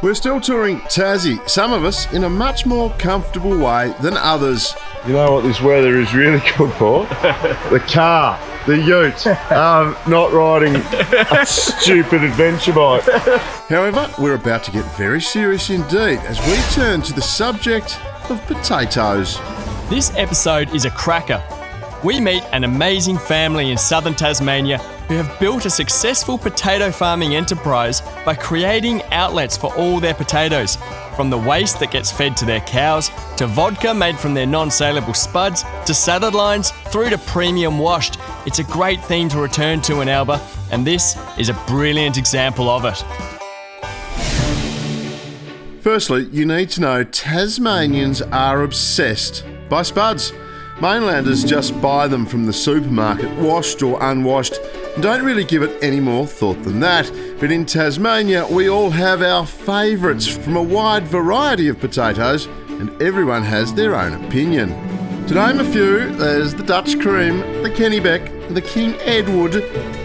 We're still touring Tassie, some of us in a much more comfortable way than others. You know what this weather is really good for? The car, the ute, not riding a stupid adventure bike. However, we're about to get very serious indeed as we turn to the subject of potatoes. This episode is a cracker. We meet an amazing family in southern Tasmania who have built a successful potato farming enterprise by creating outlets for all their potatoes, from the waste that gets fed to their cows, to vodka made from their non-saleable spuds, to salad lines, through to premium washed. It's a great theme to return to in Alba, and this is a brilliant example of it. Firstly, you need to know Tasmanians are obsessed by spuds. Mainlanders just buy them from the supermarket, washed or unwashed, and don't really give it any more thought than that. But in Tasmania, we all have our favourites from a wide variety of potatoes, and everyone has their own opinion. To name a few, there's the Dutch Cream, the Kennybeck, the King Edward,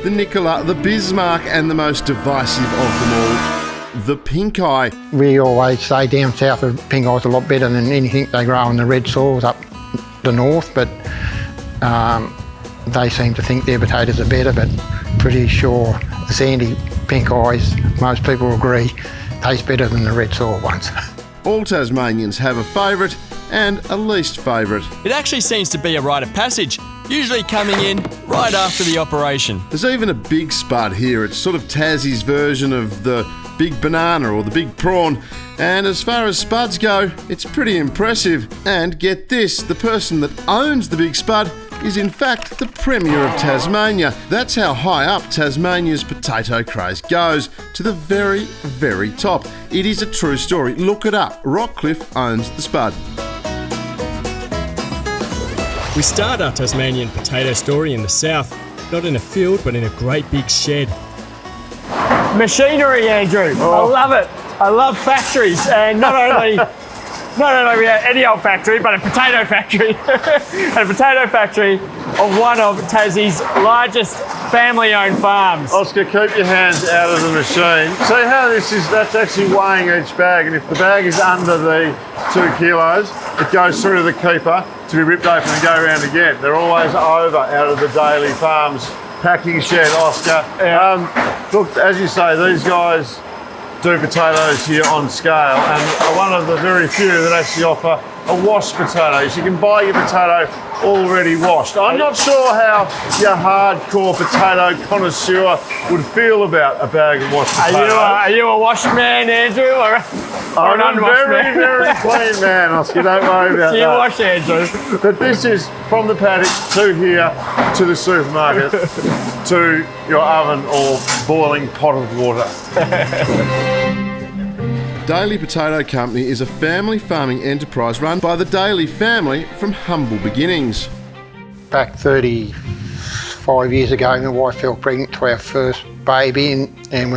the Nicola, the Bismarck, and the most divisive of them all, the Pink Eye. We always say down south the pink eye's a lot better than anything they grow in the red soils up the north, but they seem to think their potatoes are better, but pretty sure the sandy pink eyes, most people agree, taste better than the red soil ones. All Tasmanians have a favourite and a least favourite. It actually seems to be a rite of passage, usually coming in right after the operation. There's even a big spud here. It's sort of Tassie's version of the big banana or the big prawn. And as far as spuds go, it's pretty impressive. And get this, the person that owns the big spud is in fact the Premier of Tasmania. That's how high up Tasmania's potato craze goes, to the very, very top. It is a true story. Look it up. Rockcliffe owns the spud. We start our Tasmanian potato story in the south, not in a field but in a great big shed. Machinery, Andrew. I love it. I love factories, and not only any old factory, but a potato factory. And a potato factory of one of Tassie's largest family-owned farms. Oscar, keep your hands out of the machine. See how this is, that's actually weighing each bag, and if the bag is under the 2 kilos, it goes through to the keeper to be ripped open and go around again. They're always over out of the Daly Farms packing shed, Oscar. Look, as you say, these guys do potatoes here on scale, and are one of the very few that actually offer a washed potato. So you can buy your potato already washed. I'm not sure how your hardcore potato connoisseur would feel about a bag of washed potatoes. Are you a washed man, Andrew, or I'm an a unwashed very, man? very clean man, Oscar, don't worry about You that. wash, Andrew. But this is from the paddock to here, to the supermarket, to your oven or boiling pot of water. Daly Potato Company is a family farming enterprise run by the Daly family from humble beginnings. Back 35 years ago, my wife fell pregnant to our first baby, and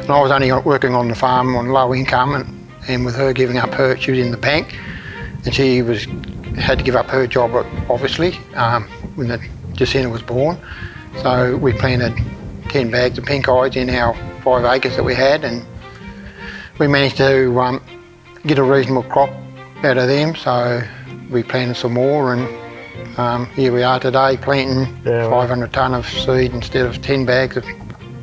I was only working on the farm on low income, and with her giving up she was in the bank, and she had to give up her job, obviously, when Jacinta was born. So we planted 10 bags of pink eyes in our 5 acres that we had, and we managed to get a reasonable crop out of them, so we planted some more, and here we are today planting 500 tonne of seed instead of 10 bags of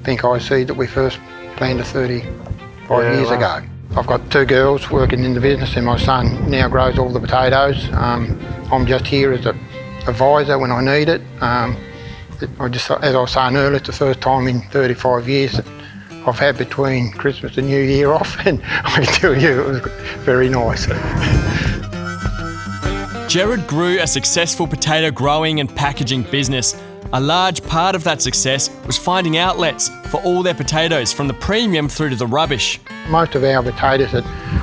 pink eye seed that we first planted 35 years ago. I've got 2 girls working in the business, and my son now grows all the potatoes. I'm just here as an advisor when I need it. As I was saying earlier, it's the first time in 35 years that I've had between Christmas and New Year off, and I can tell you it was very nice. Gerard grew a successful potato growing and packaging business. A large part of that success was finding outlets for all their potatoes, from the premium through to the rubbish. Most of our potatoes,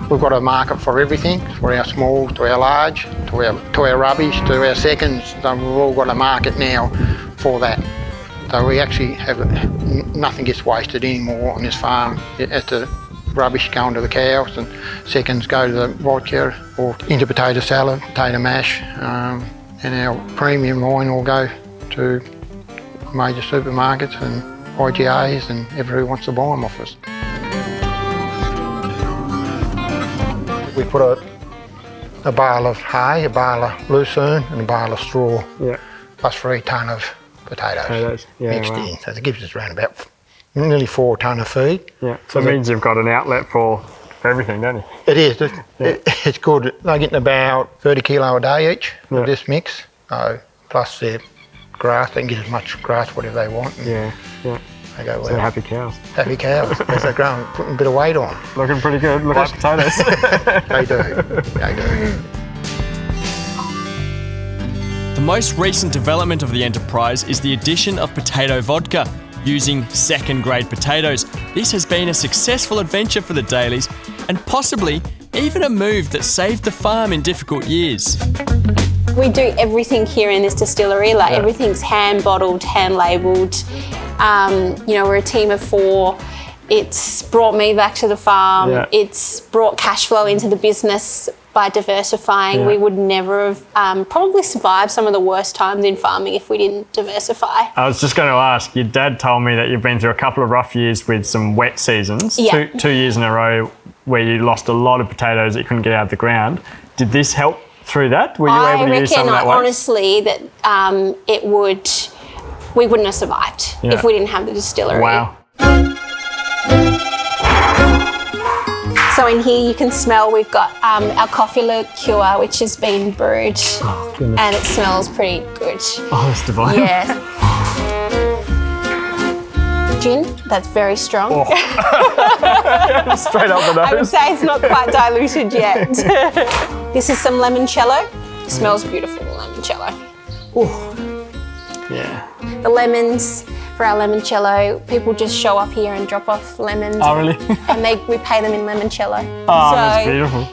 we've got a market for everything, for our small to our large, to our rubbish, to our seconds. So we've all got a market now for that. So we actually have, nothing gets wasted anymore on this farm. As the rubbish going to the cows, and seconds go to the vodka or into potato salad, potato mash, and our premium line will go to major supermarkets and IGAs and everyone wants to buy them off us. We put a bale of hay, a bale of lucerne and a bale of straw, Yeah. plus 3 tonne of potatoes Yeah, mixed wow. in. So it gives us around about nearly 4 tonne of feed. Yeah. So it means you've got an outlet for everything, don't you? It is. It's good. They're getting about 30 kilo a day each of this mix. So plus their grass, they can get as much grass, whatever they want. And Yeah. they go well. So happy cows. Happy cows as they're growing, putting a bit of weight on. Looking pretty good. Look like potatoes. They do. They do. The most recent development of the enterprise is the addition of potato vodka, using second-grade potatoes. This has been a successful adventure for the Dalys, and possibly even a move that saved the farm in difficult years. We do everything here in this distillery, like everything's hand bottled, hand labelled. We're a team of 4. It's brought me back to the farm. Yeah. It's brought cash flow into the business by diversifying. Yeah. We would never have probably survived some of the worst times in farming if we didn't diversify. I was just going to ask, your dad told me that you've been through a couple of rough years with some wet seasons, Yeah. two years in a row where you lost a lot of potatoes that you couldn't get out of the ground. Did this help through that? Were you able to use some of that waste? Honestly that we wouldn't have survived if we didn't have the distillery. Wow. So in here you can smell we've got our coffee liqueur which has been brewed and it smells pretty good. Oh, that's divine. Yeah. Gin, that's very strong. Straight up the I would nose. say it's not quite diluted yet. This is some limoncello. Smells beautiful, the limoncello. Yeah. The lemons for our limoncello, people just show up here and drop off lemons. Oh, really? And we pay them in limoncello. Oh, that's beautiful.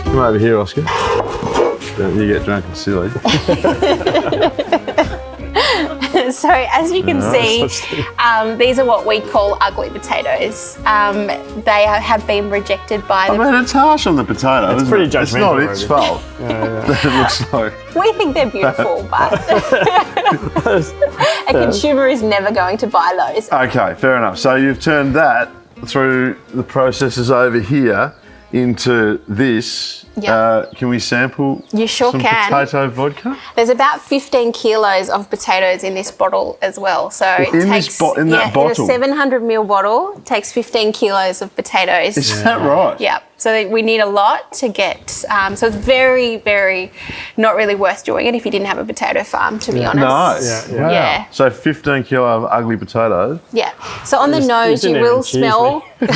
Come over here, Oscar. Don't you get drunk and silly. So as you can see, these are what we call ugly potatoes. They have been rejected by I mean, it's harsh on the potato, It's isn't pretty it? It's not judgmental, its really. fault that it looks like. We think they're beautiful, but a consumer is never going to buy those. Okay, fair enough. So you've turned that through the processes over here into this. Yep. Can we sample You sure some can. potato vodka? There's about 15 kilos of potatoes in this bottle as well. So it in takes, this in that in a bottle? 700 ml bottle, takes 15 kilos of potatoes. Is that right? Yeah. So we need a lot to get. So it's very, very not really worth doing it if you didn't have a potato farm, to be honest. No. Wow. Yeah. So 15 kilo of ugly potatoes. Yeah. So on the nose, you didn't will even cheese smell. No,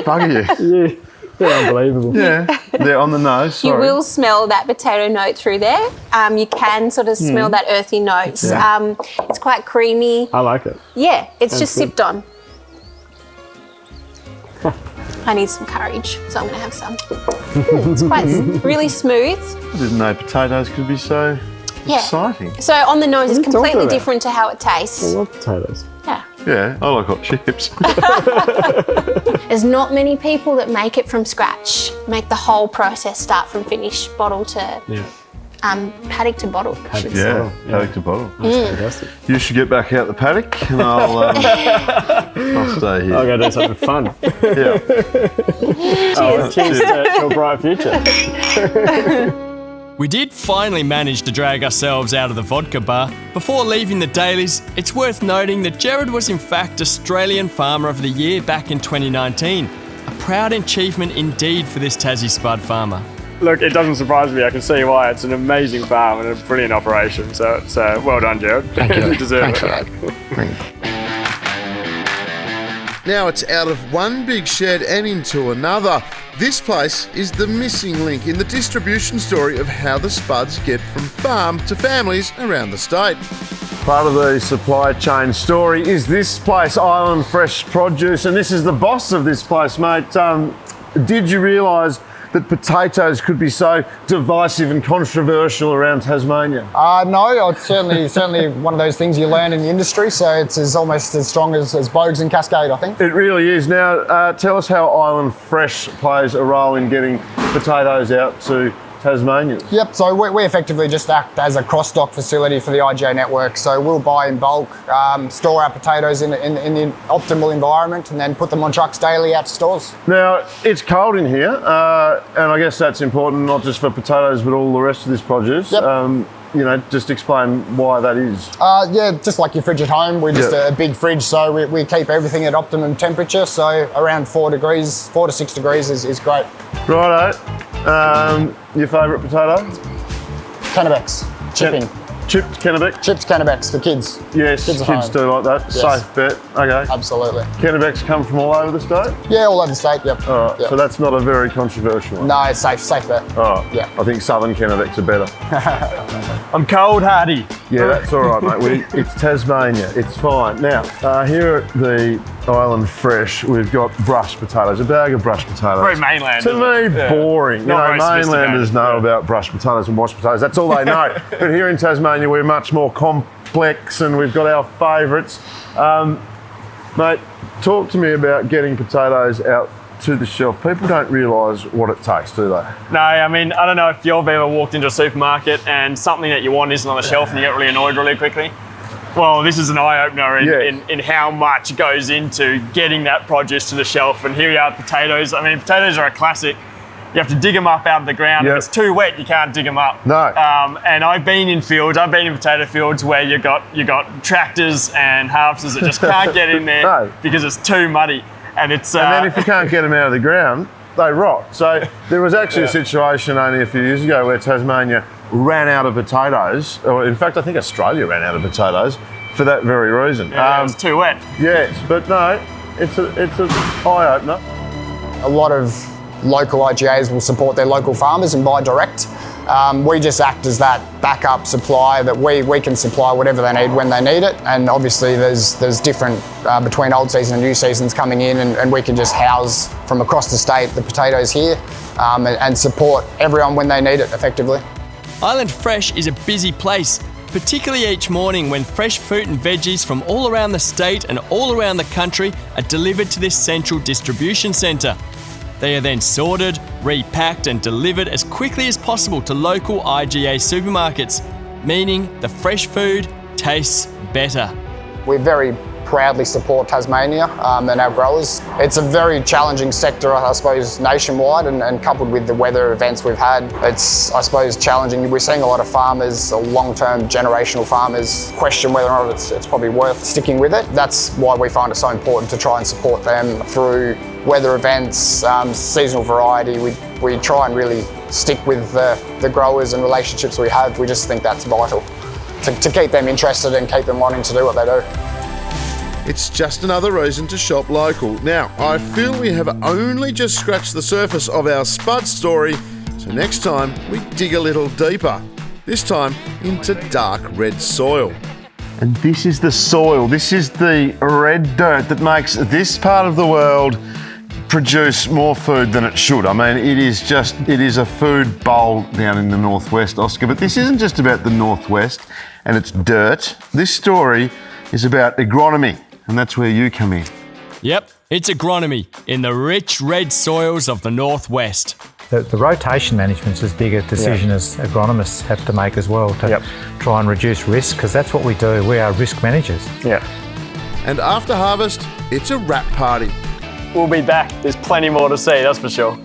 bugger you. They're unbelievable. Yeah, they're on the nose. You Sorry. will smell that potato note through there. You can sort of smell that earthy notes. Yeah. It's quite creamy. I like it. Yeah, it's just good. sipped on. I need some courage, so I'm going to have some. It's quite really smooth. I didn't know potatoes could be so exciting. So on the nose, it's are you talking completely about? different to how it tastes. I love potatoes. Yeah. Yeah, I like hot chips. There's not many people that make it from scratch, make the whole process start from finish, bottle to paddock to bottle. I should say. Yeah, paddock to bottle. That's fantastic. You should get back out the paddock and I'll stay here. I'll go do something fun. Yeah. Cheers to a bright future. We did finally manage to drag ourselves out of the vodka bar. Before leaving the Dalys, it's worth noting that Jared was in fact Australian Farmer of the Year back in 2019. A proud achievement indeed for this Tassie spud farmer. Look, it doesn't surprise me. I can see why. It's an amazing farm and a brilliant operation. So well done, Jared. Thank you. You deserve Thanks it. for that. Now it's out of one big shed and into another. This place is the missing link in the distribution story of how the spuds get from farm to families around the state. Part of the supply chain story is this place, Island Fresh Produce, and this is the boss of this place, mate. Did you realise that potatoes could be so divisive and controversial around Tasmania? No, it's certainly one of those things you learn in the industry, so it's almost as strong as Boags and Cascade, I think. It really is. Now, tell us how Island Fresh plays a role in getting potatoes out to Tasmanians? Yep, so we effectively just act as a cross-stock facility for the IGA network. So we'll buy in bulk, store our potatoes in the optimal environment, and then put them on trucks daily out to stores. Now, it's cold in here, and I guess that's important, not just for potatoes, but all the rest of this produce. Yep. You know, just explain why that is. Yeah, just like your fridge at home, we're just a big fridge, so we keep everything at optimum temperature. So around 4 to 6 degrees is great. Righto. Your favourite potato? Kennebecs, chipping. Chipped Kennebec? Chipped Kennebecs for kids. Yes, kids do like that. Yes. Safe bet. Okay. Absolutely. Kennebecs come from all over the state? Yeah, all over the state, yep. All right, Yep. so that's not a very controversial one. No, it's safe bet. All right. Yeah. I think southern Kennebecs are better. I'm cold hardy. Yeah, that's all right, mate. It's Tasmania. It's fine. Now, here at the Island Fresh, we've got brushed potatoes, a bag of brushed potatoes. Very mainland. To me, Yeah. boring. Not very Mainlanders sophisticated. know about brushed potatoes and mashed potatoes. That's all they know. But here in Tasmania, we're much more complex, and we've got our favourites. Mate, talk to me about getting potatoes out to the shelf. People don't realise what it takes, do they? No, I mean, I don't know if you've ever walked into a supermarket and something that you want isn't on the shelf and you get really annoyed really quickly. Well, this is an eye-opener in how much goes into getting that produce to the shelf. And here we are with potatoes. I mean, potatoes are a classic. You have to dig them up out of the ground. Yep. If it's too wet, you can't dig them up. No. And I've been in potato fields where you got tractors and harvesters that just can't get in there No. because it's too muddy. And it's And then if you can't get them out of the ground, they rot. So there was actually a situation only a few years ago where Tasmania ran out of potatoes, or in fact I think Australia ran out of potatoes for that very reason. it's too wet. Yes, but no, it's an eye-opener. A lot of local IGAs will support their local farmers and buy direct. We just act as that backup supply that we can supply whatever they need when they need it. And obviously there's different between old season and new seasons coming in, and we can just house from across the state the potatoes here and support everyone when they need it effectively. Island Fresh is a busy place, particularly each morning when fresh fruit and veggies from all around the state and all around the country are delivered to this central distribution centre. They are then sorted, repacked and delivered as quickly as possible to local IGA supermarkets, meaning the fresh food tastes better. We very proudly support Tasmania and our growers. It's a very challenging sector, I suppose, nationwide, and coupled with the weather events we've had, it's, I suppose, challenging. We're seeing a lot of farmers, long-term generational farmers, question whether or not it's probably worth sticking with it. That's why we find it so important to try and support them through weather events, seasonal variety. We try and really stick with the growers and relationships we have. We just think that's vital to keep them interested and keep them wanting to do what they do. It's just another reason to shop local. Now, I feel we have only just scratched the surface of our spud story, so next time we dig a little deeper, this time into dark red soil. And this is the soil, this is the red dirt that makes this part of the world produce more food than it should. I mean, it is a food bowl down in the northwest, Oscar, but this isn't just about the northwest and its dirt. This story is about agronomy, and that's where you come in. Yep, it's agronomy in the rich red soils of the northwest. The rotation management is as big a decision as agronomists have to make as well to try and reduce risk, because that's what we do. We are risk managers. Yeah. And after harvest, it's a wrap party. We'll be back. There's plenty more to see, that's for sure.